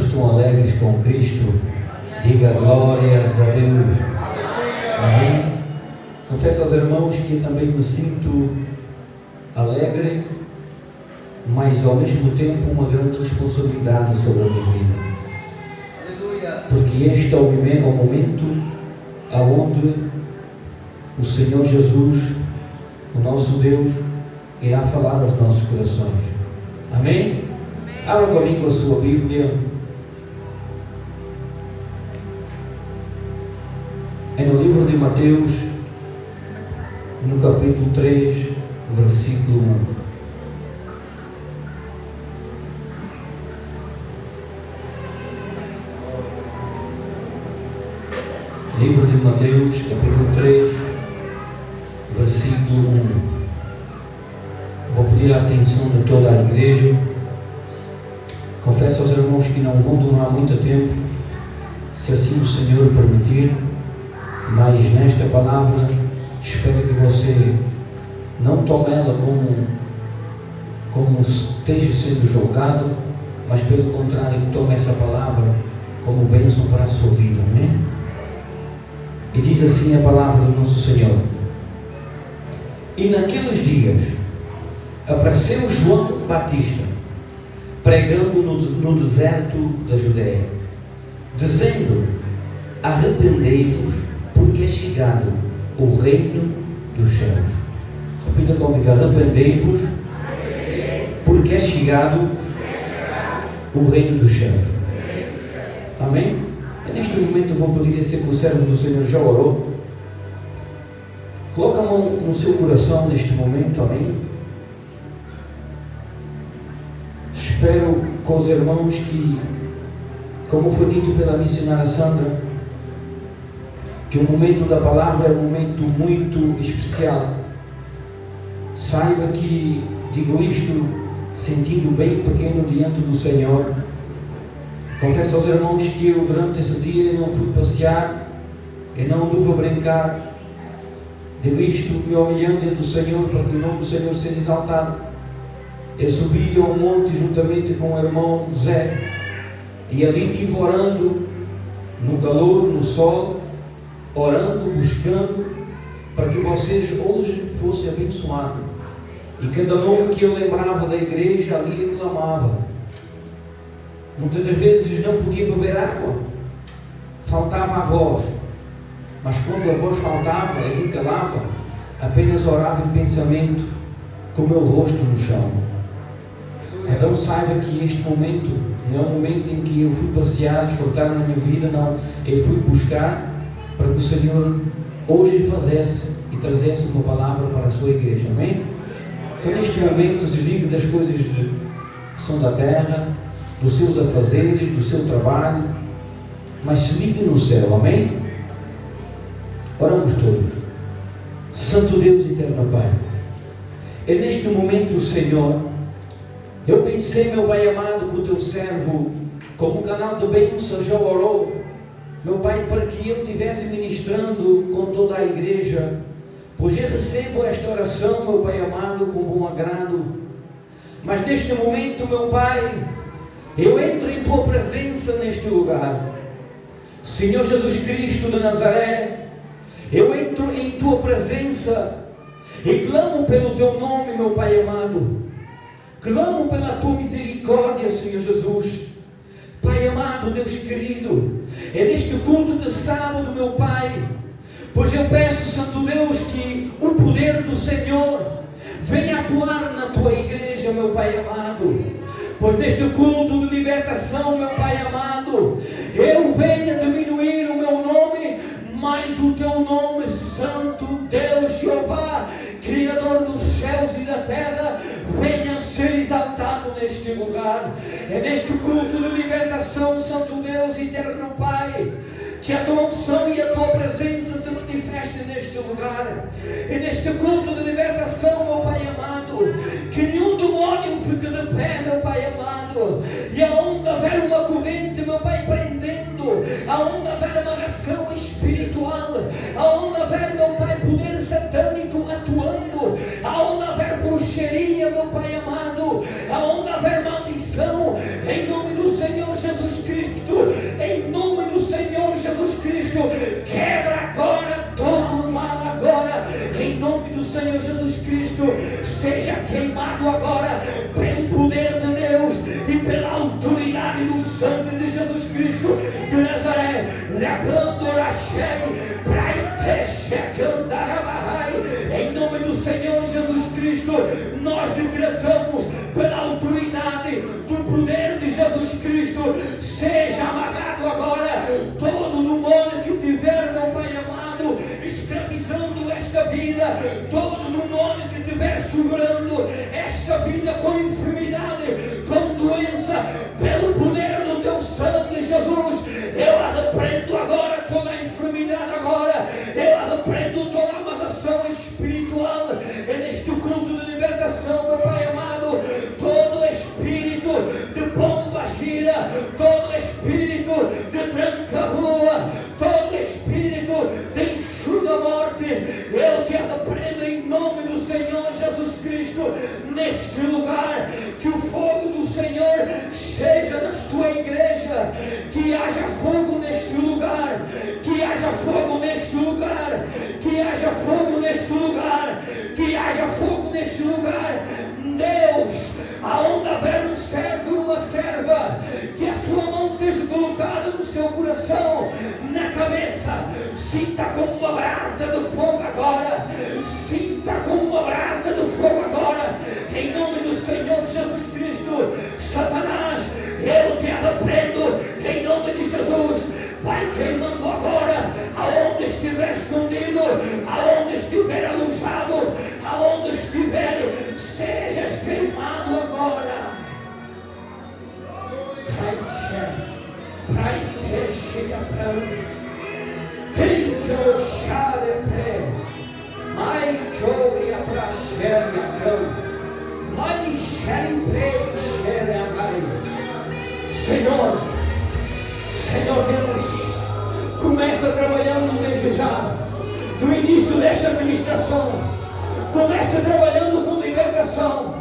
estão alegres com Cristo? Diga glórias a Deus. Amém. Confesso aos irmãos que também me sinto alegre, mas ao mesmo tempo uma grande responsabilidade sobre a minha vida. Porque este é o momento aonde o Senhor Jesus, o nosso Deus, irá falar aos nossos corações. Amém? Abra comigo a sua Bíblia. É no livro de Mateus, no capítulo 3, versículo 1. Livro de Mateus, capítulo 3, versículo 1. Vou pedir a atenção de toda a igreja. Confesso aos irmãos que não vão durar muito tempo, se assim o Senhor permitir, mas nesta palavra espero que você não tome ela como esteja sendo julgado, mas pelo contrário, tome essa palavra como bênção para a sua vida. Amém? E diz assim a palavra do nosso Senhor: e naqueles dias apareceu João Batista pregando no deserto da Judeia, dizendo: arrependei-vos, porque é chegado o reino dos céus. Repita comigo: arrependei-vos, porque é chegado o reino dos céus. Amém? E neste momento vou pedir a ser que o servo do Senhor já orou. Coloca a mão no seu coração neste momento. Amém? Espero com os irmãos que, como foi dito pela missionária Sandra, que o momento da palavra é um momento muito especial. Saiba que digo isto sentindo bem pequeno diante do Senhor. Confesso aos irmãos que eu durante esse dia não fui passear, eu não anduve a brincar. Digo isto me humilhando diante do Senhor, para que o nome do Senhor seja exaltado. Eu subi ao monte juntamente com o irmão Zé, e ali estive orando, no calor, no sol, orando, buscando, para que vocês hoje fossem abençoados. E cada nome que eu lembrava da igreja, ali eu clamava. Muitas das vezes não podia beber água, faltava a voz, mas quando a voz faltava, eu me calava, apenas orava em pensamento, com o meu rosto no chão. Então saiba que este momento não é um momento em que eu fui passear, desfrutar na minha vida, não. Eu fui buscar para que o Senhor hoje fizesse e trazesse uma palavra para a sua igreja. Amém? Então neste momento desligue das coisas que são da terra, dos seus afazeres, do seu trabalho, mas se ligue no céu. Amém? Oramos todos. Santo Deus eterno Pai, é neste momento, Senhor, eu pensei, meu Pai amado, que o teu servo, como canal de bênção, já orou, meu Pai, para que eu estivesse ministrando com toda a igreja, pois eu recebo esta oração, meu Pai amado, com bom agrado. Mas neste momento, meu Pai, eu entro em tua presença neste lugar. Senhor Jesus Cristo de Nazaré, eu entro em tua presença e clamo pelo teu nome, meu Pai amado. Clamo pela tua misericórdia, Senhor Jesus. Pai amado, Deus querido, é neste culto de sábado, meu Pai, pois eu peço, Santo Deus, que o poder do Senhor venha atuar na tua igreja, meu Pai amado. Pois neste culto de libertação, meu Pai amado, eu venha diminuir o meu nome, mas o teu nome, Santo Deus Jeová, Criador dos céus e da terra, venha ser exaltado neste lugar. É neste culto de libertação, Santo Deus eterno Pai, que a tua unção e a tua presença se manifestem neste lugar. É neste culto de libertação, meu Pai amado, que nenhum demônio fique de pé, meu Pai amado, e aonde houver uma corrente, meu Pai, prendendo, aonde houver uma ação espiritual, aonde houver, meu Pai, poder satânico atuando, aonde houver bruxaria, meu Pai amado, aonde houver maldição, em nome do Senhor Jesus Cristo todo espírito de tranca-rua, todo espírito de enxuga-morte, eu te repreendo em nome do Senhor Jesus Cristo, neste lugar. Que o fogo do Senhor seja na sua igreja, que haja fogo neste lugar, que haja fogo neste lugar, que haja fogo neste lugar, que haja fogo neste lugar. Deus, aonde haver um servo e uma serva, que a sua mão esteja colocada no seu coração, na cabeça, sinta como uma brasa do fogo agora, sinta como uma brasa do fogo agora, em nome do Senhor Jesus Cristo. Satanás, eu te repreendo em nome de Jesus. Vai queimando agora, aonde estiver escondido, aonde estiver alojado, aonde estiver, sejas queimado agora. Senhor Deus, começa trabalhando desde já, do início desta administração, começa trabalhando com libertação,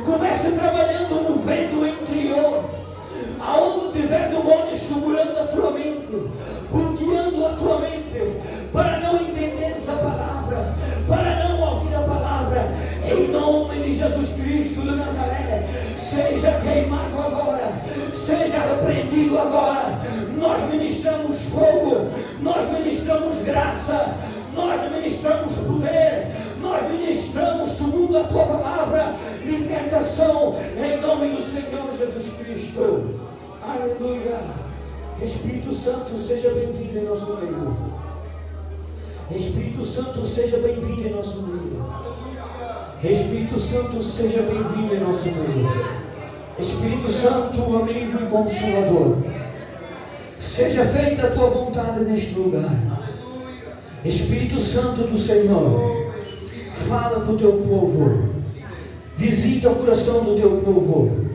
começa trabalhando no vento interior, aonde tiver demônios segurando a tua mente, bloqueando a tua mente, para não entender essa palavra, para não ouvir a palavra, em nome de Jesus Cristo de Nazaré, seja queimado agora, seja repreendido agora. Nós ministramos fogo, nós ministramos graça, nós ministramos poder, nós ministramos, segundo a tua palavra, libertação, em nome do Senhor Jesus Cristo. Aleluia. Espírito Santo, seja bem-vindo em nosso meio. Espírito Santo, seja bem-vindo em nosso meio. Espírito Santo, seja bem-vindo em nosso meio. Espírito Santo, amigo e consolador, seja feita a tua vontade neste lugar. Espírito Santo do Senhor, fala com o teu povo, visita o coração do teu povo,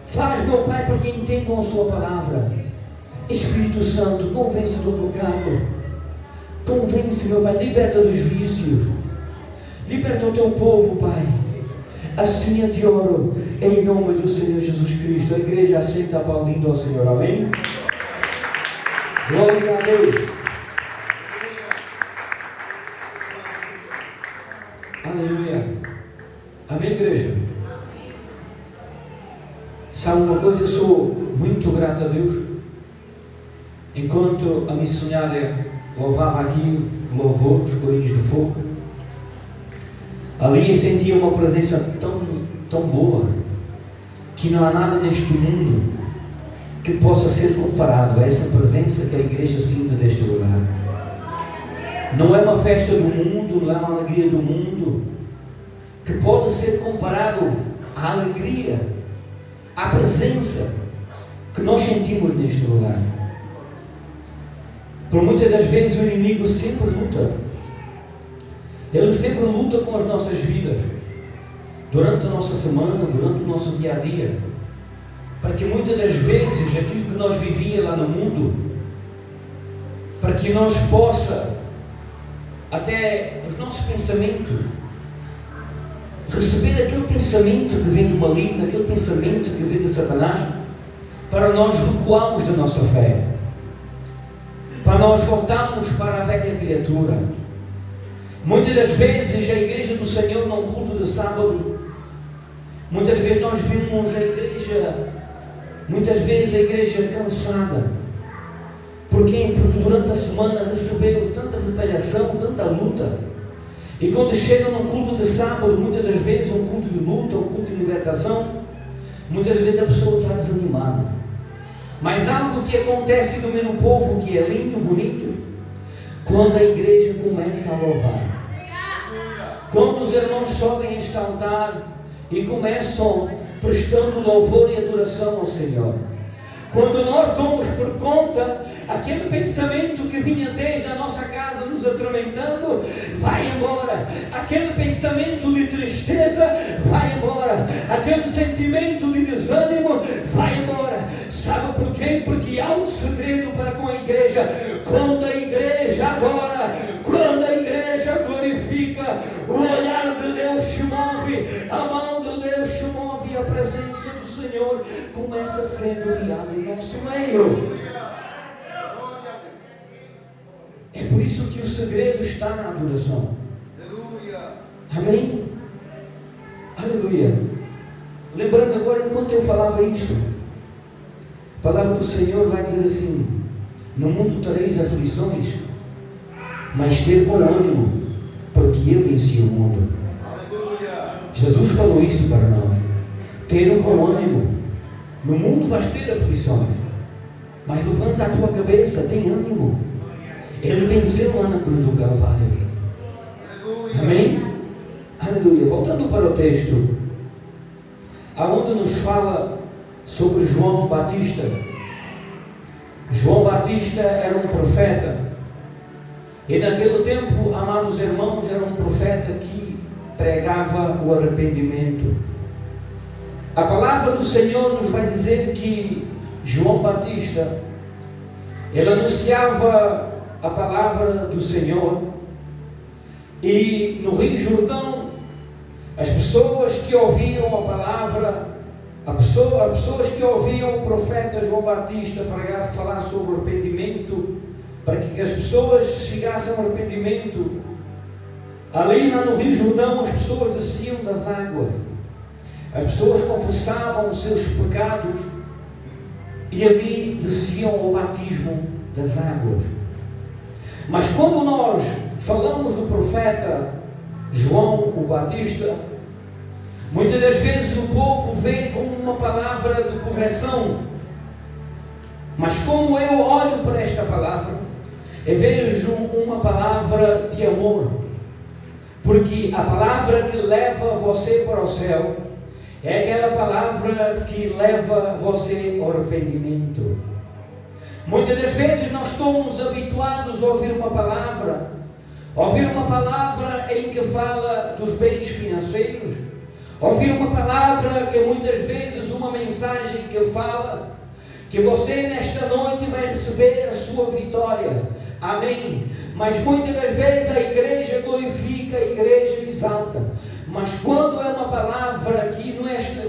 faz, meu Pai, para que entendam a sua palavra. Espírito Santo, convence do pecado, convence, meu Pai, liberta dos vícios, liberta o teu povo, Pai. Assim eu te oro, em nome do Senhor Jesus Cristo. A igreja aceita aplaudindo ao Senhor, amém? Glória a Deus. Aleluia. Amém, igreja? Sabe uma coisa? Eu sou muito grato a Deus. Enquanto a missionária louvava aqui o louvor, os corinhos de fogo, ali eu sentia uma presença tão boa, que não há nada neste mundo que possa ser comparado a essa presença que a igreja sente deste lugar. Não é uma festa do mundo, não é uma alegria do mundo que pode ser comparado à alegria, à presença que nós sentimos neste lugar. Por muitas das vezes o inimigo sempre luta. Ele sempre luta com as nossas vidas, durante a nossa semana, durante o nosso dia a dia, para que muitas das vezes aquilo que nós vivíamos lá no mundo, para que nós possa, até os nossos pensamentos, receber aquele pensamento que vem do maligno, aquele pensamento que vem de Satanás, para nós recuarmos da nossa fé, para nós voltarmos para a velha criatura. Muitas das vezes a igreja do Senhor num culto de sábado, muitas vezes nós vimos a igreja cansada. Por quê? Porque durante a semana receberam tanta retaliação, tanta luta, e quando chegam num culto de sábado, muitas das vezes um culto de luta, um culto de libertação, muitas das vezes a pessoa está desanimada. Mas algo que acontece no meio do povo, que é lindo, bonito, quando a igreja começa a louvar, quando os irmãos sobem a este altar e começam prestando louvor e adoração ao Senhor, quando nós damos por conta, aquele pensamento que vinha desde a nossa casa nos atormentando, vai embora. Aquele pensamento de tristeza vai embora. Aquele sentimento de desânimo vai embora. Sabe por quê? Porque há um segredo para com a igreja. Quando a igreja adora, quando a igreja glorifica, o olhar de Deus se move, a mão de Deus se move e a presença do Senhor começa a ser real em nosso meio. É por isso que o segredo está na adoração. Amém? Aleluia. Lembrando agora, enquanto eu falava isso, a palavra do Senhor vai dizer assim: no mundo tereis aflições, mas ter bom ânimo, porque eu venci o mundo. Jesus falou isso para nós. Ter um bom ânimo. No mundo vais ter aflições, mas levanta a tua cabeça, tem ânimo. Ele venceu lá na cruz do Calvário. Amém? Aleluia. Voltando para o texto, aonde nos fala sobre João Batista. João Batista era um profeta, e naquele tempo, amados irmãos, era um profeta que pregava o arrependimento. A palavra do Senhor nos vai dizer que João Batista, ele anunciava a palavra do Senhor, e no Rio Jordão, as pessoas que ouviam a palavra, as pessoas que ouviam o profeta João Batista falar sobre arrependimento, para que as pessoas chegassem ao arrependimento, ali lá no Rio Jordão, as pessoas desciam das águas, as pessoas confessavam os seus pecados, e ali desciam ao batismo das águas. Mas quando nós falamos do profeta João o Batista, muitas das vezes o povo vê como uma palavra de correção. Mas como eu olho para esta palavra, eu vejo uma palavra de amor. Porque a palavra que leva você para o céu é aquela palavra que leva você ao arrependimento. Muitas das vezes nós estamos habituados a ouvir uma palavra em que fala dos bens financeiros, ouvir uma palavra que muitas vezes, uma mensagem que fala que você nesta noite vai receber a sua vitória. Amém? Mas muitas das vezes a igreja glorifica, a igreja exalta. Mas quando é uma palavra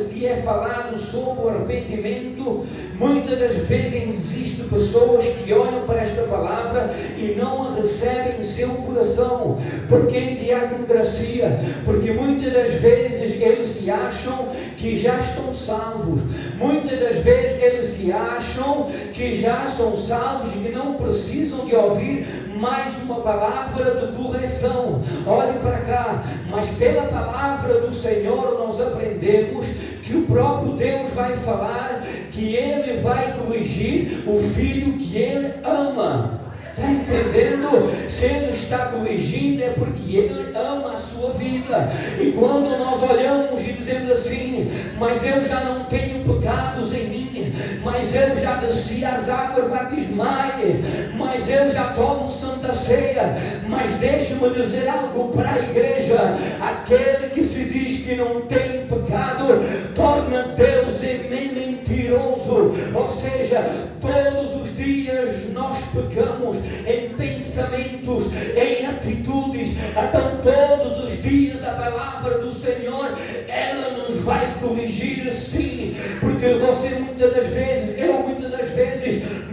que é falado sobre o arrependimento, muitas das vezes existem pessoas que olham para esta palavra e não a recebem em seu coração. Porque em diaconogracia, porque muitas das vezes eles se acham que já estão salvos. Muitas das vezes eles se acham que já são salvos e que não precisam de ouvir mais uma palavra de correção. Olhe para cá, mas pela palavra do Senhor nós aprendemos que o próprio Deus vai falar que Ele vai corrigir o filho que Ele ama. Está entendendo? Se Ele está corrigindo é porque Ele ama a sua vida. E quando nós olhamos e dizemos assim: mas eu já não tenho pecados em mim, mas eu já desci as águas batismais, mas eu já tomo Santa Ceia. Mas deixe-me dizer algo para a igreja: aquele que se diz que não tem pecado torna Deus em mentiroso. Ou seja, todos os dias nós pecamos em pensamentos, em atitudes. Então todos os dias a palavra do Senhor, ela nos vai corrigir, sim. Porque você muitas das vezes,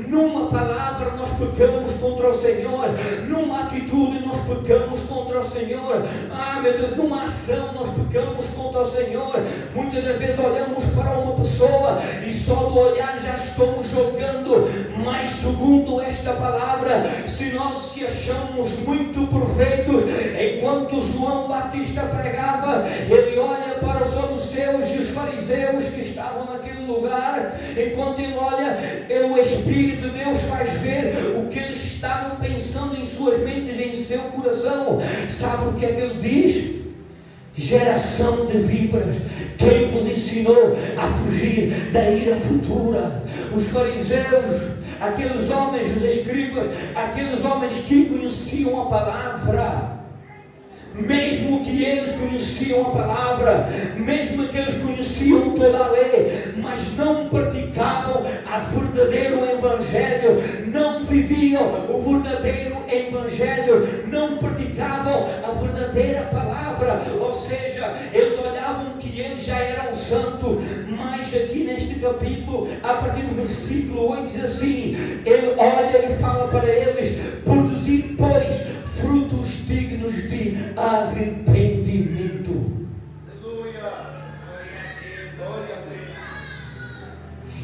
numa palavra nós pecamos contra o Senhor, numa atitude nós pecamos contra o Senhor, meu Deus, numa ação nós pecamos contra o Senhor. Muitas das vezes olhamos para uma pessoa e só do olhar já estamos julgando. Mas segundo esta palavra, se nós se achamos muito perfeitos, enquanto João Batista pregava, ele olha para os saduceus e os fariseus que estavam naquele lugar, enquanto ele olha, o Espírito de Deus faz ver o que eles estavam pensando em suas mentes, em seu coração. Sabe o que é que ele diz? Geração de víboras, quem vos ensinou a fugir da ira futura? Os fariseus, aqueles homens, os escribas, aqueles homens que conheciam a palavra, mesmo que eles conheciam a palavra, mesmo que eles conheciam toda a lei, mas não praticavam a verdadeiro evangelho, não viviam o verdadeiro evangelho, não praticavam a verdadeira palavra, ou seja, eles olhavam que eles já eram santos, mas aqui neste capítulo, a partir do versículo 8 diz assim, ele olha e fala para eles, produzir pois frutos dignos de arrependimento. Aleluia! Glória a Deus.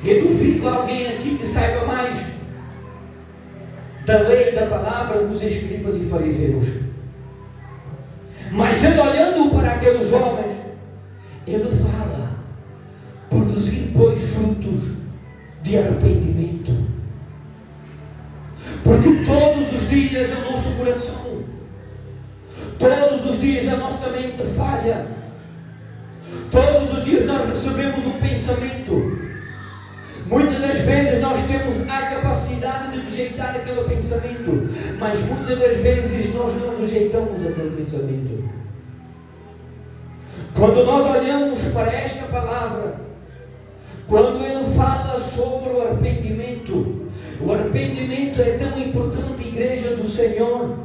Eu duvido alguém aqui que saiba mais da lei e da palavra dos escribas e fariseus. Mas ele olhando para aqueles homens, ele fala, produzir pois frutos de arrependimento. Porque todos os dias o nosso coração, todos os dias a nossa mente falha, todos os dias nós recebemos um pensamento. Muitas das vezes nós temos a capacidade de rejeitar aquele pensamento, mas muitas das vezes nós não rejeitamos aquele pensamento. Quando nós olhamos para esta palavra, quando ele fala sobre o arrependimento é tão importante, igreja do Senhor,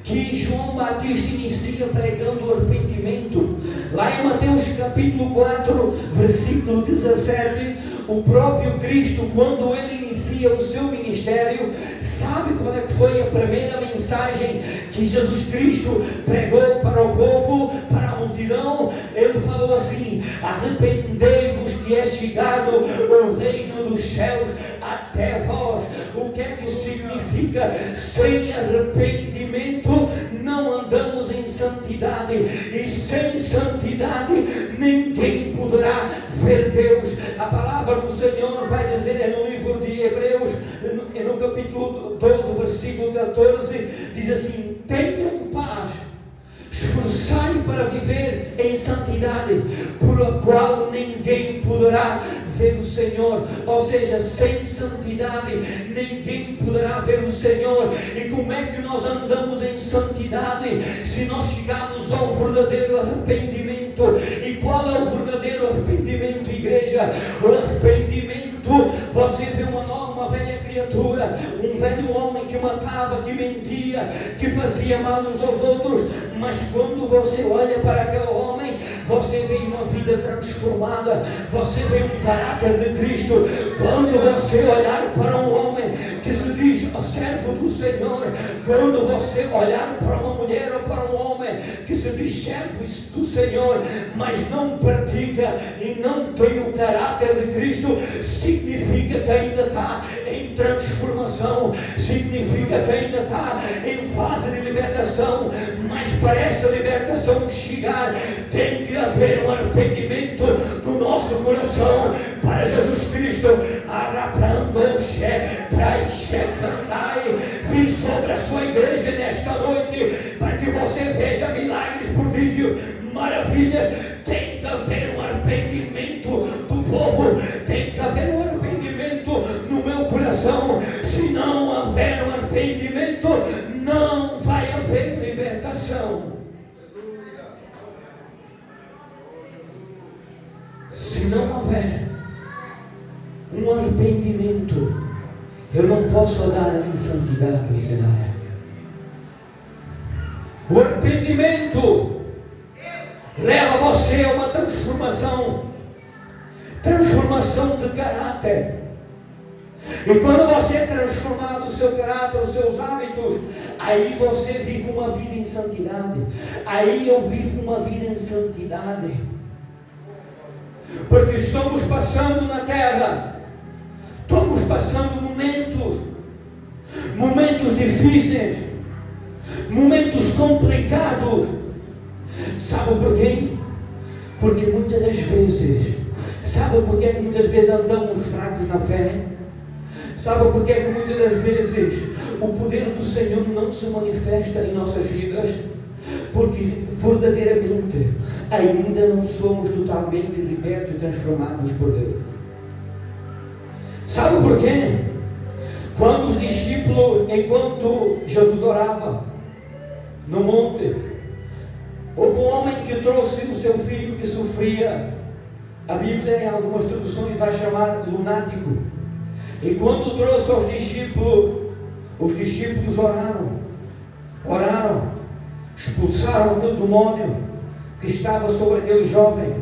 que João Batista inicia pregando o arrependimento. Lá em Mateus capítulo 4, versículo 17, o próprio Cristo, quando ele inicia o seu ministério, sabe qual é que foi a primeira mensagem que Jesus Cristo pregou para o povo, para a multidão? Ele falou assim: arrependei-vos que é chegado o reino dos céus até vós. O que é que significa? Sem arrependimento não andamos em santidade, e sem santidade ninguém poderá ver Deus. A palavra do Senhor vai dizer no livro de Hebreus, no capítulo 12, versículo 14, diz assim: tenham paz, esforçai para viver em santidade, por a qual ninguém poderá ver o Senhor. Ou seja, sem santidade ninguém poderá ver o Senhor. E como é que nós andamos em santidade se nós chegamos ao verdadeiro arrependimento? E qual é o verdadeiro arrependimento, igreja? O arrependimento, você vê uma velha criatura, um velho homem que matava, que mentia, que fazia mal uns aos outros, mas quando você olha para aquele homem, você vê uma vida transformada, você vê um caráter de Cristo. Quando você olhar para um homem que se diz o servo do Senhor, quando você olhar para uma mulher ou para um homem que se diz servo do Senhor, mas não pratica e não tem o caráter de Cristo, significa que ainda está em transformação, significa que ainda está em fase de libertação. Mas para essa libertação chegar, tem que haver um arrependimento do nosso coração para Jesus Cristo. Vir sobre a sua igreja nesta noite, para que você veja milagres, prodígios, maravilhas. Tem que haver um arrependimento do povo, tem que haver um arrependimento no meu coração. Se não houver um arrependimento, não vai haver libertação. Se não houver um arrependimento, eu não posso andar em santidade no cenário. O arrependimento leva você a uma transformação de caráter. E quando você é transformado, o seu caráter, os seus hábitos, aí você vive uma vida em santidade. Aí eu vivo uma vida em santidade. Porque estamos passando na terra, estamos passando momentos difíceis, momentos complicados. Sabe por quê? Porque muitas das vezes, sabe por que muitas vezes andamos fracos na fé? Sabe por que muitas das vezes o poder do Senhor não se manifesta em nossas vidas? Porque verdadeiramente ainda não somos totalmente libertos e transformados por Deus. Sabe por quê? Quando os discípulos, enquanto Jesus orava no monte, Houve um homem que trouxe o seu filho que sofria. A Bíblia, em algumas traduções, vai chamar lunático. E quando trouxe aos discípulos, os discípulos oraram, expulsaram aquele demônio que estava sobre aquele jovem,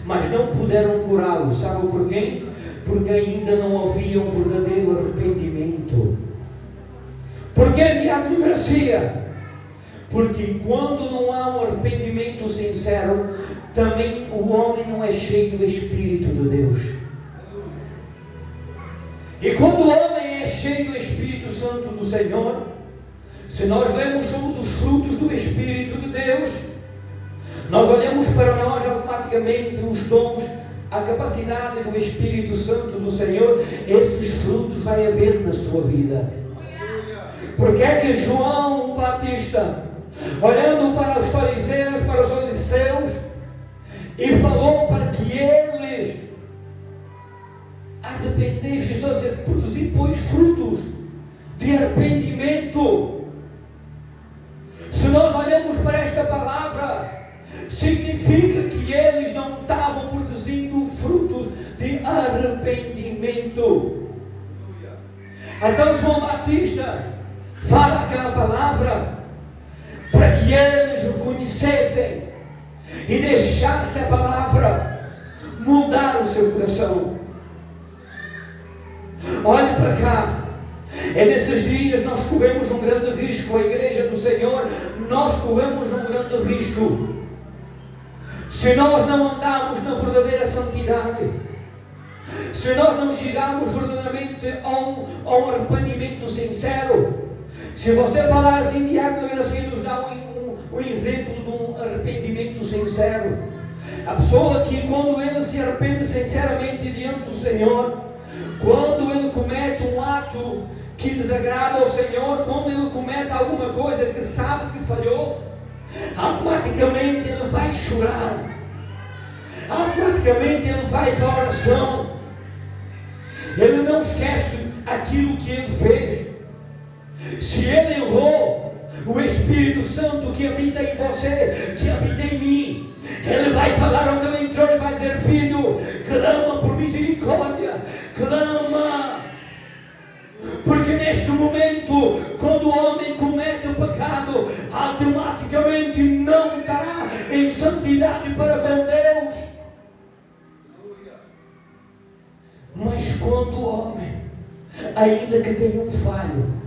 mas não puderam curá-lo. Sabe por quê? Porque ainda não havia um verdadeiro arrependimento. Por que, diabo de gracia? Porque quando não há um arrependimento sincero, também o homem não é cheio do Espírito de Deus. E quando o homem é cheio do Espírito Santo do Senhor, se nós lemos somos os frutos do Espírito de Deus, nós olhamos para nós automaticamente os dons, a capacidade do Espírito Santo do Senhor, esses frutos vai haver na sua vida. Porque é que João Batista, olhando para os fariseus, para os saduceus, e falou para que eles arrependessem, isto é, produzir, pois, frutos de arrependimento. Se nós olhamos para esta palavra, significa que eles não estavam produzindo frutos de arrependimento. Então João Batista fala aquela palavra para que eles reconhecessem e deixassem a palavra mudar o seu coração. Olhe para cá. É nesses dias nós corremos um grande risco. A igreja do Senhor, nós corremos um grande risco. Se nós não andarmos na verdadeira santidade, se nós não chegarmos verdadeiramente a um arrependimento sincero. Se você falar assim, Diácono Gracinha nos dá um exemplo de um arrependimento sincero. A pessoa que, quando ele se arrepende sinceramente diante do Senhor, quando ele comete um ato que desagrada ao Senhor, quando ele comete alguma coisa que sabe que falhou, automaticamente ele vai chorar, automaticamente ele vai para a oração, ele não esquece aquilo que ele fez. Se ele errou, o Espírito Santo que habita em você, que habita em mim, ele vai falar ao teu interior e vai dizer: filho, clama por misericórdia, clama. Porque neste momento, quando o homem comete o pecado, automaticamente não estará em santidade para com Deus. Mas quando o homem, ainda que tenha um falho,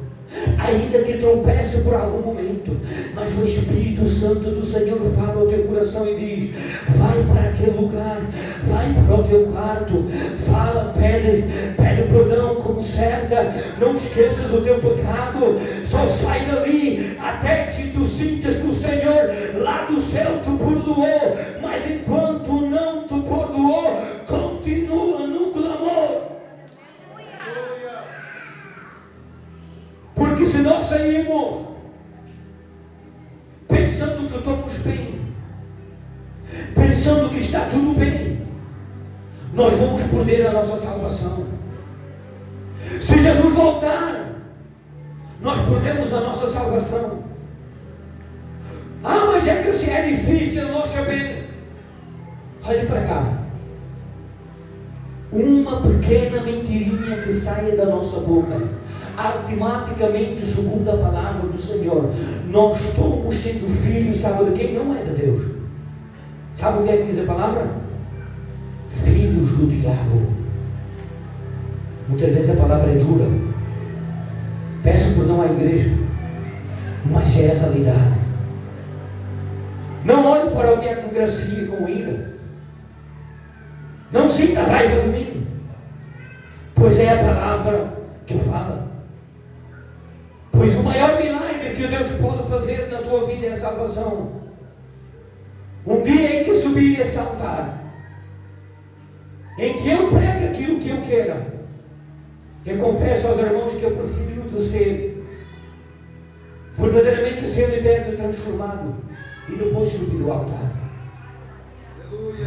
ainda que tropece por algum momento, mas o Espírito Santo do Senhor fala ao teu coração e diz: vai para aquele lugar, vai para o teu quarto, fala, pede perdão, conserta, não esqueças o teu pecado, só sai dali até que tu sintas que o Senhor lá do céu te perdoou. Mas enquanto não te perdoou, continua no clamor. Porque se nós saímos pensando que estamos bem, pensando que está tudo bem, nós vamos perder a nossa salvação. Se Jesus voltar, nós perdemos a nossa salvação. Ah, mas é que se é difícil nós saber. Olhe para cá. Uma pequena mentirinha que saia da nossa boca, automaticamente, segundo a palavra do Senhor, nós estamos sendo filhos, sabe de quem? Não é de Deus. Sabe o que é que diz a palavra? Filhos do diabo. Muitas vezes a palavra é dura. Peço perdão à igreja, mas é a realidade. Não olhe para o Diácono Gracinha com ira. Não sinta raiva de mim, pois é a palavra que fala. Pois o maior milagre que Deus pode fazer na tua vida é a salvação. Um dia em que subir esse altar, em que eu prego aquilo que eu quero, eu confesso aos irmãos que eu prefiro de ser verdadeiramente ser liberto e transformado e depois subir o altar.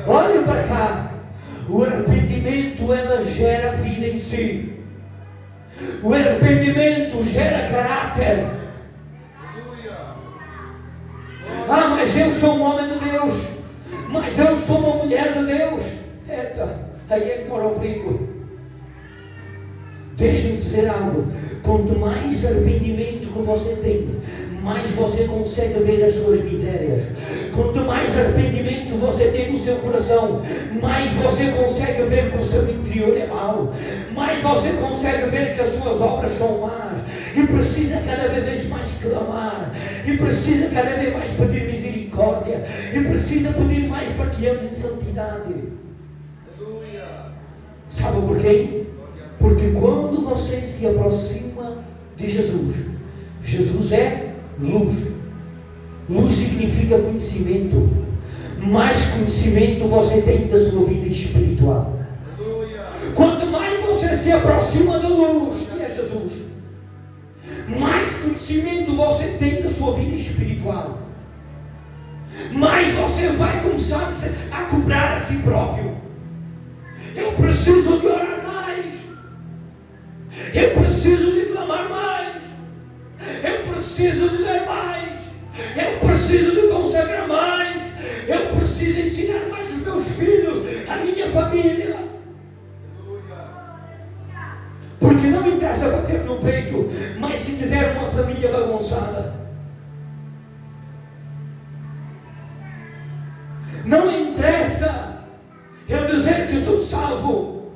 Olhe para cá. O arrependimento, ela gera vida em si. O arrependimento gera caráter. Ah, mas eu sou um homem de Deus, mas eu sou uma mulher de Deus. Eita, aí é que mora o perigo. Deixa-me dizer algo. Quanto mais arrependimento que você tem, mais você consegue ver as suas misérias. Quanto mais arrependimento você tem no seu coração, mais você consegue ver que o seu interior é mau, mais você consegue ver que as suas obras são más, e precisa cada vez mais clamar, e precisa cada vez mais pedir misericórdia, e precisa pedir mais para que ande em santidade. Sabe por quê? Porque quando você se aproxima de Jesus, Jesus é luz. Luz significa conhecimento. Mais conhecimento você tem da sua vida espiritual. Quanto mais você se aproxima da luz, que é Jesus, mais conhecimento você tem da sua vida espiritual. Mais você vai começar a cobrar a si próprio. Eu preciso de orar mais. Eu preciso de clamar mais. Eu preciso de ler mais. Eu preciso de consagrar mais. Eu preciso ensinar mais os meus filhos, a minha família. Porque não interessa bater no peito, mas se tiver uma família bagunçada, não interessa eu dizer que sou salvo,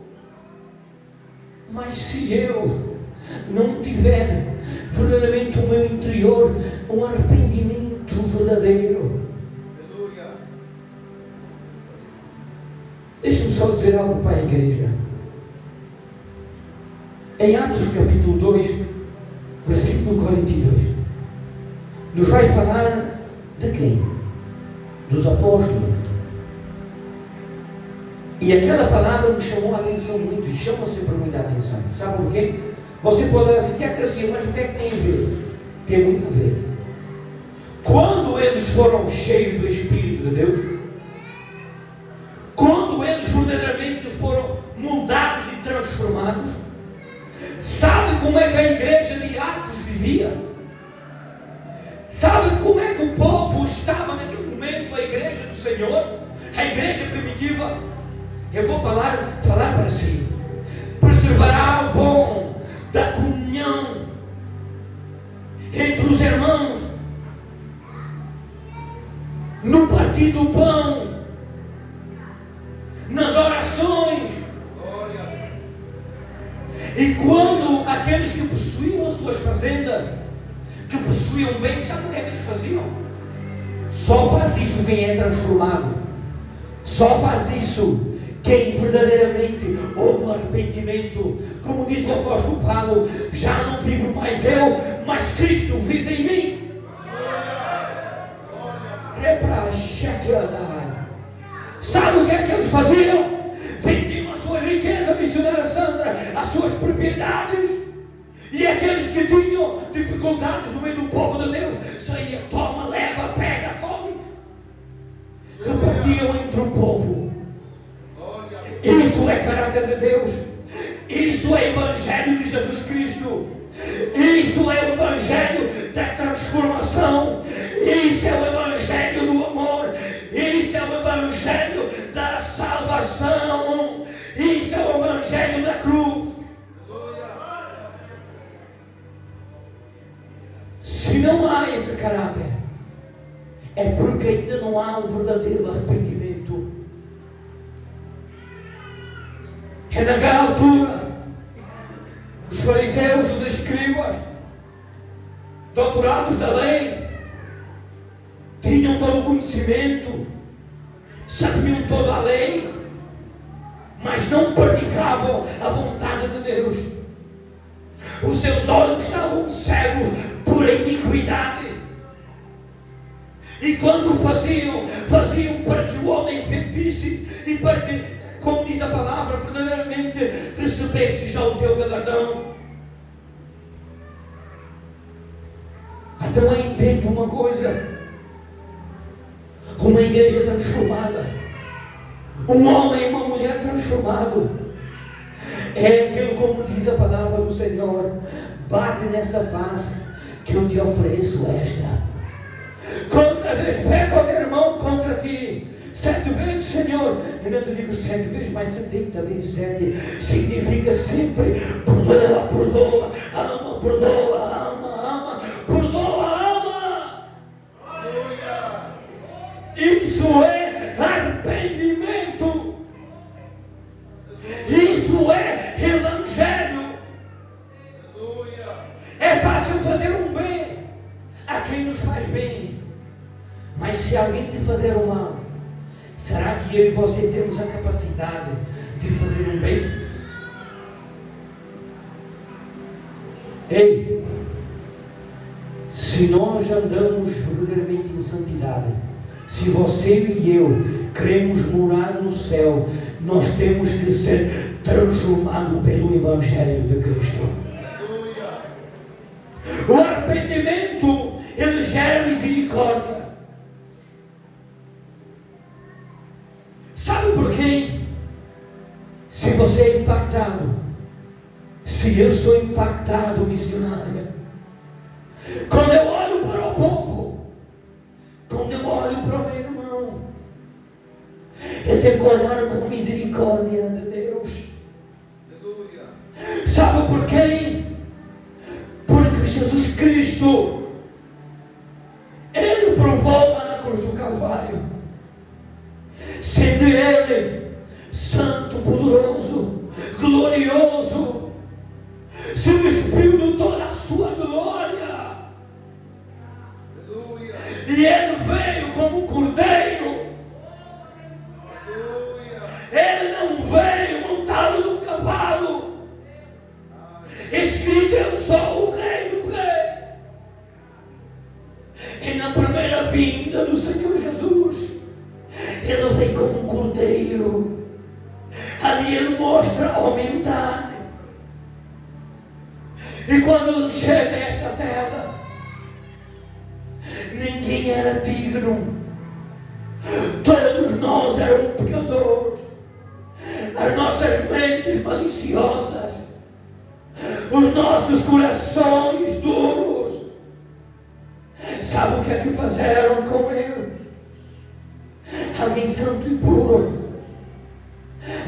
mas se eu não tiver verdadeiramente o meu interior, um arrependimento verdadeiro. Deixa-me só dizer algo para a igreja. Em Atos capítulo 2, versículo 42, nos vai falar de quem? Dos apóstolos. E aquela palavra nos chamou a atenção muito, e chama sempre muita atenção. Sabe por quê? Você pode dizer, que assim, mas o que é que tem a ver? Tem muito a ver. Quando eles foram cheios do Espírito de Deus, quando eles verdadeiramente foram moldados e transformados, sabe como é que a igreja de Atos vivia? Sabe como é que o povo estava naquele momento, a igreja do Senhor, a igreja primitiva? Eu vou falar para si. Preservavam da comunhão entre os irmãos, no partir do pão, nas orações. E quando aqueles que possuíam as suas fazendas, que possuíam bem, sabe o que é que eles faziam? Só faz isso quem é transformado. Só faz isso quem verdadeiramente houve arrependimento. Como diz o apóstolo Paulo, já não vivo mais eu, mas Cristo vive em mim. Sabe o que é que eles faziam? Vendiam a sua riqueza, missionária Sandra, as suas propriedades, e aqueles que tinham dificuldades no meio do povo de Deus, saía, toma, leva, pega, come, repartiam entre o povo. Isso é caráter de Deus. Isso é Evangelho de Jesus Cristo. Isso é o Evangelho da transformação. Isso é o Evangelho do amor. Isso é o Evangelho da salvação. Isso é o Evangelho da cruz. Se não há esse caráter, é porque ainda não há um verdadeiro arrependimento. É naquela altura, os fariseus, os escribas, doutorados da lei, tinham todo o conhecimento, sabiam toda a lei, mas não praticavam a vontade de Deus. Os seus olhos estavam cegos por iniquidade. E quando faziam para que o homem visse e para que, como diz a palavra, verdadeiramente recebeste já o teu galardão. Então eu entendo uma coisa: uma igreja transformada, um homem e uma mulher transformado, é aquilo, como diz a palavra do Senhor: bate nessa face que eu te ofereço esta. Quando toda vez peca o teu irmão contra ti 7 vezes, Senhor, eu não te digo 7 vezes, mas 70 vezes 7 significa sempre perdoa, perdoa, ama, perdoa, ama, perdoa, ama. Aleluia. Isso é arrependimento. Isso é evangelho. Aleluia. É fácil fazer um bem a quem nos faz bem, mas se alguém te fazer o mal, será que eu e você temos a capacidade de fazer um bem? Ei, se nós andamos verdadeiramente em santidade, se você e eu queremos morar no céu, nós temos que ser transformados pelo Evangelho de Cristo. O arrependimento, ele gera misericórdia. Sabe por quê? Se você é impactado, se eu sou impactado, missionária, quando eu olho para o povo, quando eu olho para o meu irmão, eu tenho que olhar com misericórdia de Deus. Aleluia. Sabe por quê? Porque Jesus Cristo, Ele provou lá na cruz do Calvário, sendo Ele santo, poderoso, glorioso, se despiu de toda a sua glória. Aleluia. E Ele veio como um cordeiro. Aleluia. Ele não veio montado num cavalo, escrito eu sou o Rei do Rei. E na primeira vinda do Senhor Jesus, Ele vem como um cordeiro. Ali Ele mostra a humildade. E quando Ele chega a esta terra, ninguém era digno. Todos nós éramos pecadores. As nossas mentes maliciosas, os nossos corações duros. Sabe o que é que fizeram com Ele? Alguém santo e puro,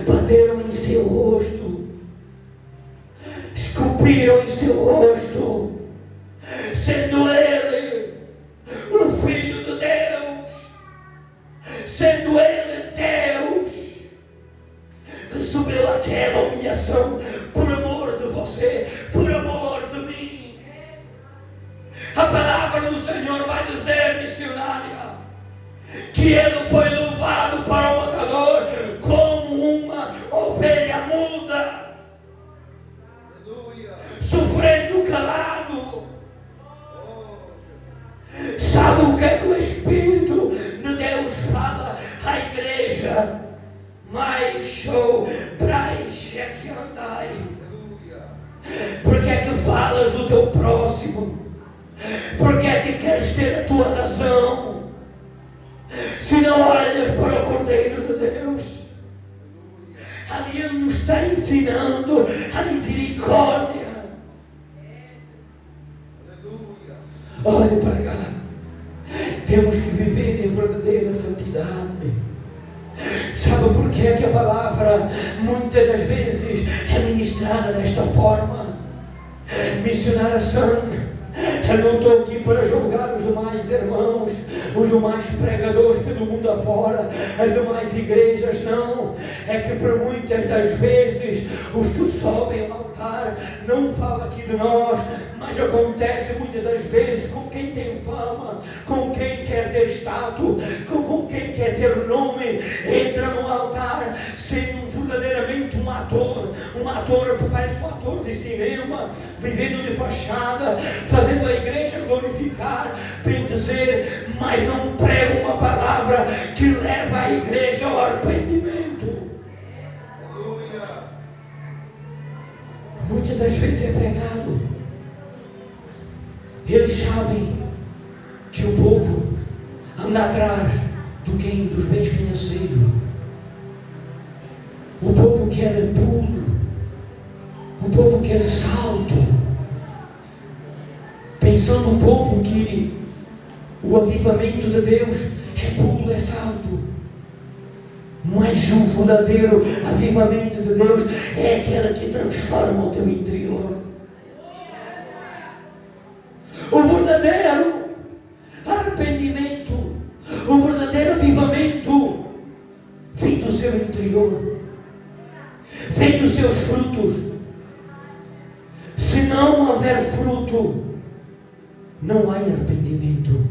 bateram em seu rosto, esculpiram em seu rosto, sendo Ele o Filho de Deus, sendo Ele Deus, recebeu aquela humilhação por amor de você, por amor de mim. A palavra do Senhor vai dizer, missionária, que Ele foi levado para o matador como uma ovelha muda, sofrendo calado. Sabe o que é que o Espírito de Deus fala à igreja? Mais show, brais é que andai. Porque é que falas do teu próximo? Porque é que queres ter a tua razão? Se não olhas para o Cordeiro de Deus, ali Ele nos está ensinando a misericórdia. Olhe para cá. Temos que viver em verdadeira santidade. Sabe por que é que a palavra muitas das vezes é ministrada desta forma? Missionária Sandra, eu não estou aqui para julgar os demais irmãos, os demais pregadores pelo mundo afora, as demais igrejas, não. É que por muitas das vezes os que sobem ao altar não falam aqui de nós, mas acontece muitas das vezes com quem tem fama, com quem quer ter status, com quem quer ter nome, entra no altar sendo verdadeiramente um ator que parece um ator de cinema, vivendo de fachada, fazendo a igreja glorificar, bem dizer, mas não prega uma palavra que leva a igreja ao arrependimento. Aleluia. Muitas das vezes é pregado. Eles sabem que o povo anda atrás do quem? Dos bens financeiros. O povo quer pulo, o povo quer salto, pensando o povo que O avivamento de Deus é pulo, é salto. Mas o verdadeiro avivamento de Deus é aquele que transforma o teu interior. O verdadeiro arrependimento, o verdadeiro avivamento vem do seu interior, vem dos seus frutos. Se não houver fruto, não há arrependimento.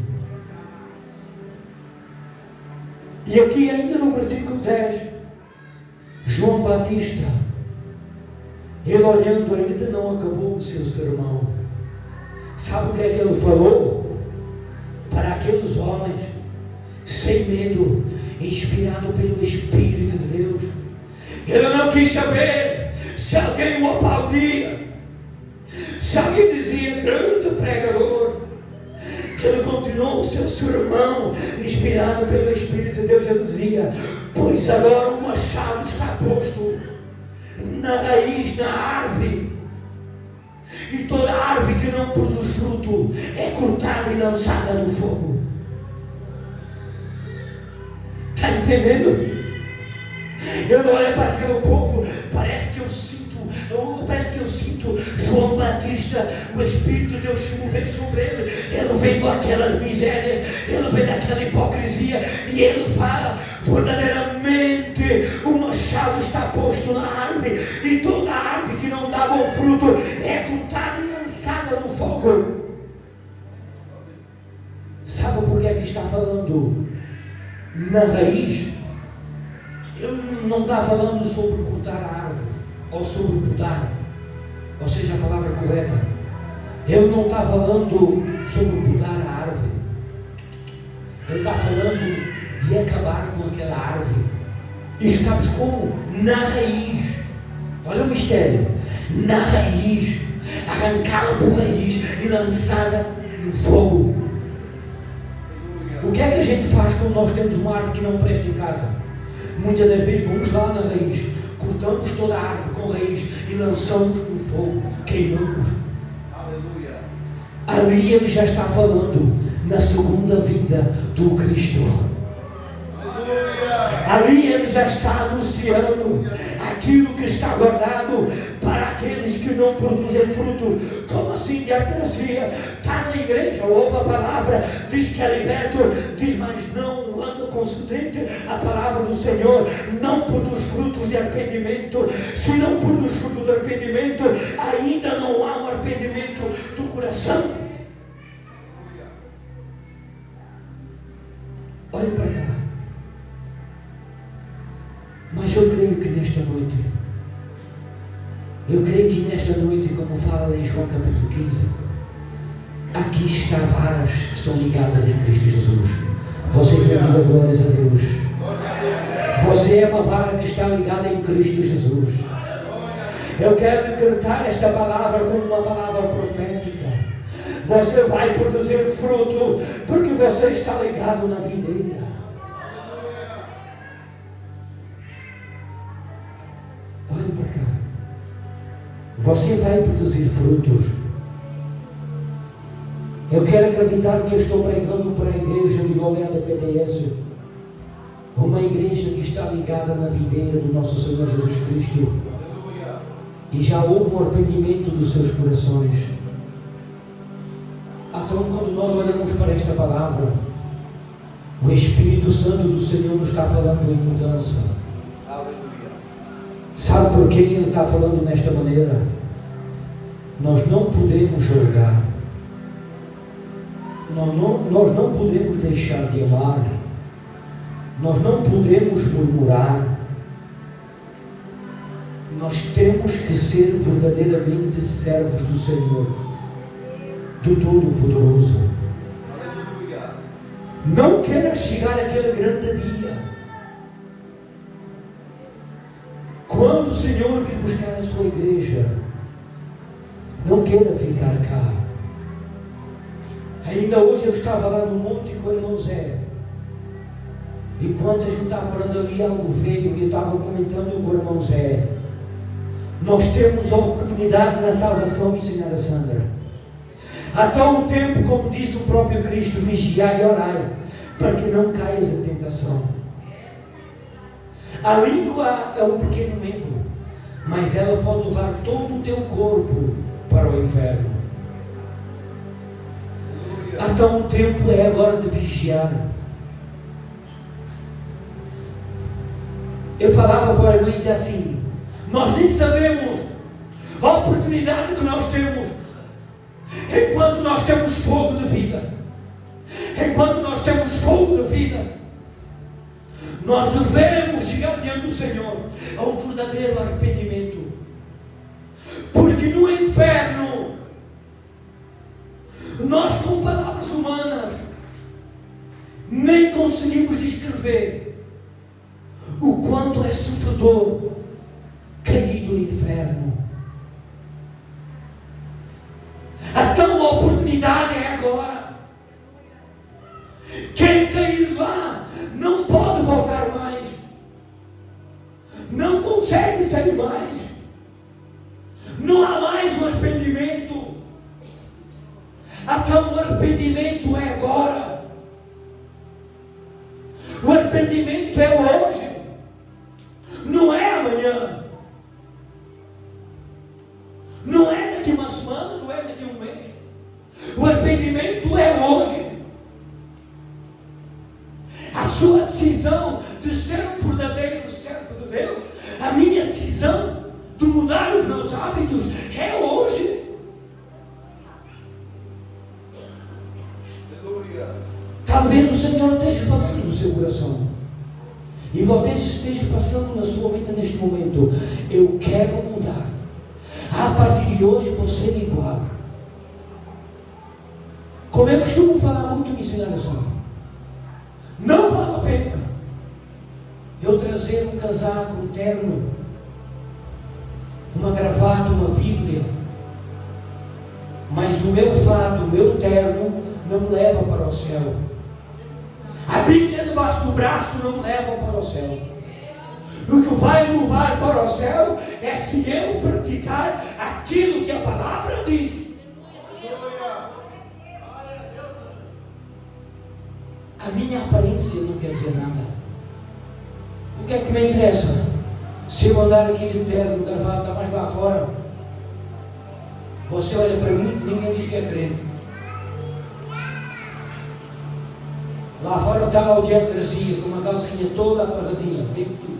E aqui ainda no versículo 10, João Batista, ele olhando, ainda não acabou o seu sermão. Sabe o que é que ele falou? Para aqueles homens, sem medo, inspirado pelo Espírito de Deus. Ele não quis saber se alguém o aplaudia, se alguém dizia grande pregador. Ele continuou o seu sermão, inspirado pelo Espírito de Deus. Ele dizia: pois agora o machado está posto na raiz, na árvore, e toda árvore que não produz fruto é cortada e lançada no fogo. Está entendendo? Eu olho para aquele povo, parece que eu sinto João Batista, o Espírito de Deus se mover sobre ele. Ele vem com aquelas misérias, ele vem daquela hipocrisia, e ele fala: verdadeiramente o machado está posto na árvore, e toda árvore que não dá bom fruto é cortada e lançada no fogo. Sabe por que é que está falando na raiz? Ele não está falando sobre cortar a árvore ou sobre podar, ou seja, a palavra correta. Ele não está falando sobre podar a árvore. Ele está falando de acabar com aquela árvore. E sabes como? Na raiz. Olha o mistério. Na raiz. Arrancá-la por raiz e lançada no fogo. O que é que a gente faz quando nós temos uma árvore que não presta em casa? Muitas das vezes vamos lá na raiz, cortamos toda a árvore com raiz e lançamos no fogo, queimamos. Aleluia. Ali ele já está falando na segunda vinda do Cristo. Aleluia. Ali ele já está anunciando aquilo que está guardado para aqueles que não produzem frutos. Como assim, diagnosia? Está na igreja, ouve a palavra, diz que é liberto, diz, mas não anda concedente a palavra do Senhor, não produz frutos de arrependimento. Se não produz fruto de arrependimento, ainda não há um arrependimento do coração. Olhe para cá. Mas eu creio que nesta noite, como fala em João capítulo 15, aqui está varas que estão ligadas em Cristo Jesus. Você que diga glórias a Deus. Você é uma vara que está ligada em Cristo Jesus. Eu quero decretar esta palavra como uma palavra profética. Você vai produzir fruto, porque você está ligado na videira. Olhe para cá. Você vai produzir frutos. Eu quero acreditar que eu estou pregando para a igreja de Goleada PTS, uma igreja que está ligada na videira do nosso Senhor Jesus Cristo. E já houve um arrependimento dos seus corações. Então, quando nós olhamos para esta palavra, o Espírito Santo do Senhor nos está falando em mudança. Sabe por que Ele está falando nesta maneira? Nós não podemos julgar. Nós não podemos deixar de amar. Nós não podemos murmurar. Nós temos que ser verdadeiramente servos do Senhor, do Todo-Poderoso. Não queira chegar àquele grande dia, quando o Senhor vir buscar a sua igreja. Não queira ficar cá. Ainda hoje eu estava lá no monte com o irmão Zé. Enquanto a gente estava orando ali, algo veio e eu estava comentando com o irmão Zé. Nós temos a oportunidade na salvação, missionária Sandra. A tal tempo, como diz o próprio Cristo, vigiai e orai, para que não caias em tentação. A língua é um pequeno membro, mas ela pode levar todo o teu corpo para o inferno. A tal tempo é agora de vigiar. Eu falava para a irmã e dizia assim: nós nem sabemos a oportunidade que nós temos, enquanto nós temos fogo de vida, enquanto nós temos fogo de vida, nós devemos chegar diante do Senhor a um verdadeiro arrependimento, porque no inferno, nós com palavras humanas nem conseguimos descrever o quanto é sofredor cair do inferno. A tal oportunidade é agora. Quem cair lá não pode voltar mais, não consegue sair mais, não há mais um arrependimento. A tal arrependimento é agora. O arrependimento é hoje, não é amanhã, não é daqui uma semana, não é daqui um mês. O arrependimento é hoje. A sua decisão de ser um verdadeiro servo de Deus, a minha decisão de mudar os meus hábitos é hoje. Talvez o Senhor esteja falando do seu coração e você esteja passando na sua mente neste momento: eu quero mudar, a partir de hoje vou ser igual. Como eu costumo falar muito missionário só, não vale a pena eu trazer um casaco, um terno, uma gravata, uma Bíblia, mas o meu fato, o meu terno não me leva para o céu. A Bíblia debaixo do braço não me leva para o céu. O que vai me levar para o céu é se eu praticar aquilo que a palavra diz. A minha aparência não quer dizer nada. O que é que me interessa? Se eu andar aqui de terno, gravata, mais lá fora, você olha para mim, ninguém diz que é crente. Lá fora está lá o Diego Garcia, com uma calcinha toda amarradinha, feito tudo.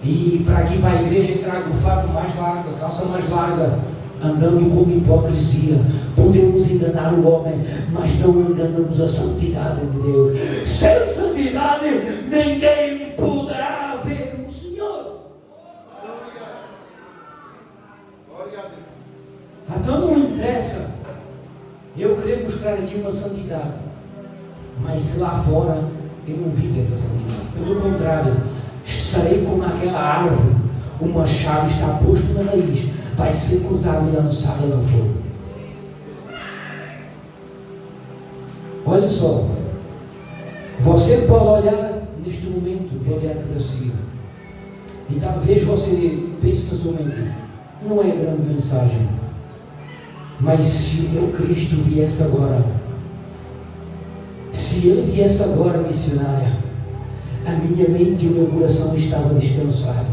E para aqui, para a igreja, trago o fato mais largo, a calça mais larga, andando com hipocrisia. Podemos enganar o homem, mas não enganamos a santidade de Deus. Sem santidade, ninguém poderá ver o Senhor. Então não interessa eu querer mostrar aqui uma santidade, mas se lá fora eu não vivo essa santidade. Pelo contrário, estarei como aquela árvore, o machado está posto na raiz, vai ser cortado e lançado no fogo. Olha só, você pode olhar neste momento, pode olhar para si, e talvez você pense na sua mente: não é grande mensagem, mas se o meu Cristo viesse agora, se Ele viesse agora, missionária, a minha mente e o meu coração estava descansado,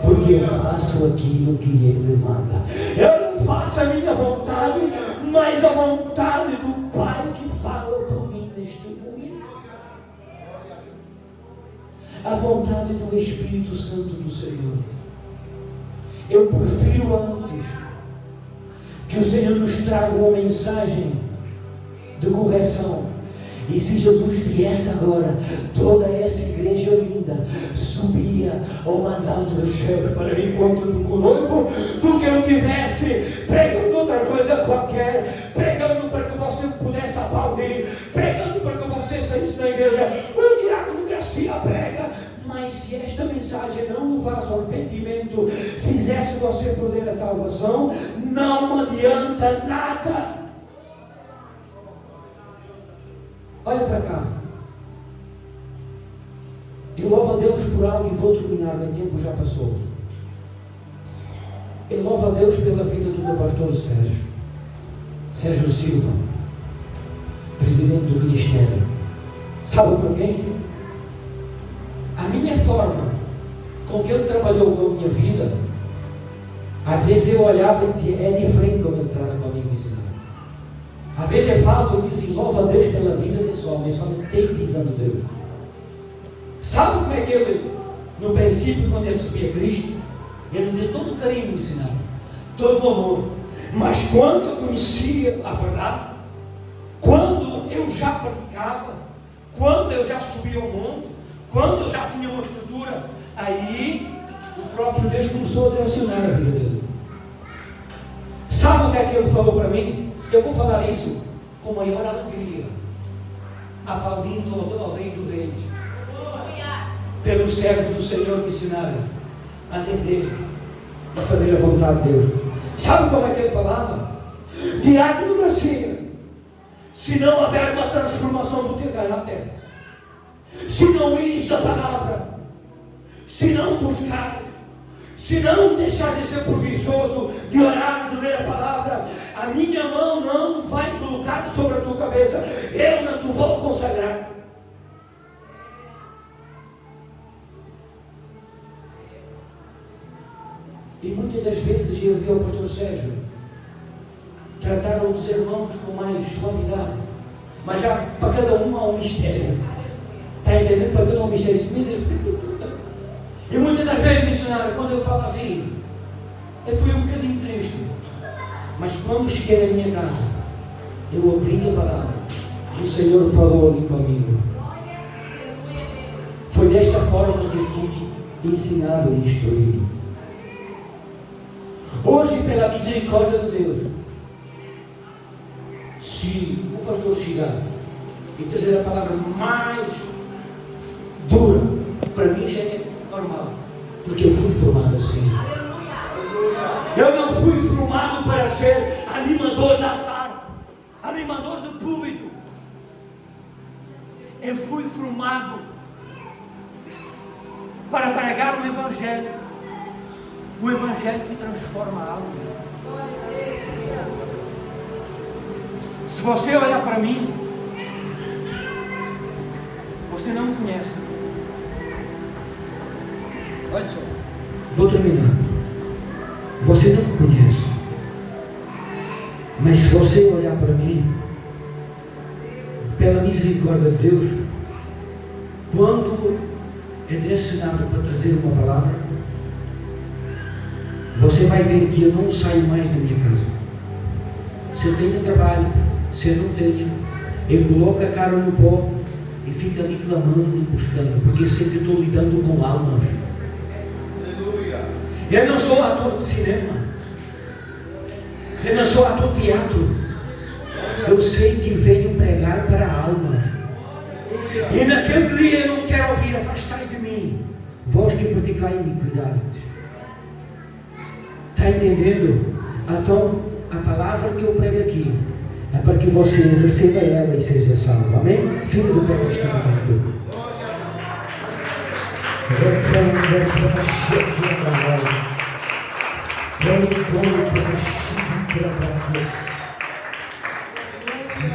porque eu faço aquilo que Ele manda. Eu não faço a minha vontade, mas a vontade do Pai que fala por mim neste momento. A vontade do Espírito Santo do Senhor. Eu prefiro antes que o Senhor nos traga uma mensagem de correção. E se Jesus viesse agora, toda essa igreja linda subia ao mais alto dos céus para o encontro do noivo, do que eu tivesse pregando outra coisa qualquer, pregando para que você pudesse aplaudir, pregando para que você saísse da igreja. O diácono Garcia prega, mas se esta mensagem não levasse ao arrependimento, fizesse você perder a salvação, não adianta nada. Olha para cá. Eu louvo a Deus por algo e vou terminar, meu tempo já passou. Eu louvo a Deus pela vida do meu pastor Sérgio. Sérgio Silva, presidente do ministério. Sabe por quê? A minha forma com que ele trabalhou com a minha vida, às vezes eu olhava e dizia, é diferente como ele trata comigo, ensinando. Às vezes eu falo e dizia, louva a Deus pela vida desse homem, esse homem tem visão de Deus. Sabe como é que ele, no princípio, quando ele recebia Cristo, ele deu todo o carinho ensinado, todo o amor. Mas quando eu conhecia a verdade, quando eu já praticava, quando eu já subia ao mundo, quando eu já tinha uma estrutura, aí o próprio Deus começou a direcionar a vida dele. Sabe o que é que ele falou para mim? Eu vou falar isso com maior alegria, aplaudindo ao Rei dos Reis, pelo servo do Senhor missionário, a atender, a fazer a vontade de Deus. Sabe como é que ele falava? Diácono Garcia, se não houver uma transformação do teu caráter, se não ires da palavra, se não buscar, se não deixar de ser preguiçoso, de orar, de ler a palavra, a minha mão não vai colocar sobre a tua cabeça, eu não te vou consagrar. E muitas das vezes eu vi o pastor Sérgio tratar os irmãos com mais suavidade, mas já para cada um há um mistério. Está entendendo? Para cada um há um mistério. E muitas das vezes, missionário, quando eu falo assim, eu fui um bocadinho triste, mas quando cheguei na minha casa, eu abri a palavra e o Senhor falou ali comigo. Foi desta forma que eu fui ensinado e instruído. Hoje, pela misericórdia de Deus, se o pastor chegar e trazer a palavra mais dura, para mim já é normal, porque eu fui formado assim. Eu não fui formado para ser animador da tarde, animador do público. Eu fui formado para pregar o Evangelho que transforma a alma. Se você olhar para mim, você não me conhece. Olha só. Vou terminar. Você não me conhece. Mas se você olhar para mim, pela misericórdia de Deus, quando é direcionado para trazer uma palavra, você vai ver que eu não saio mais da minha casa. Se eu tenho trabalho, se eu não tenho, eu coloco a cara no pó e fico ali clamando e buscando, porque eu sempre estou lidando com almas. Eu não sou ator de cinema, eu não sou ator de teatro. Eu sei que venho pregar para almas. E naquele dia eu não quero ouvir, afastai de mim, vós que praticai iniquidade. Está entendendo? Então, a palavra que eu prego aqui é para que você receba ela e seja salvo. Amém? Fica do pé neste momento. Vem,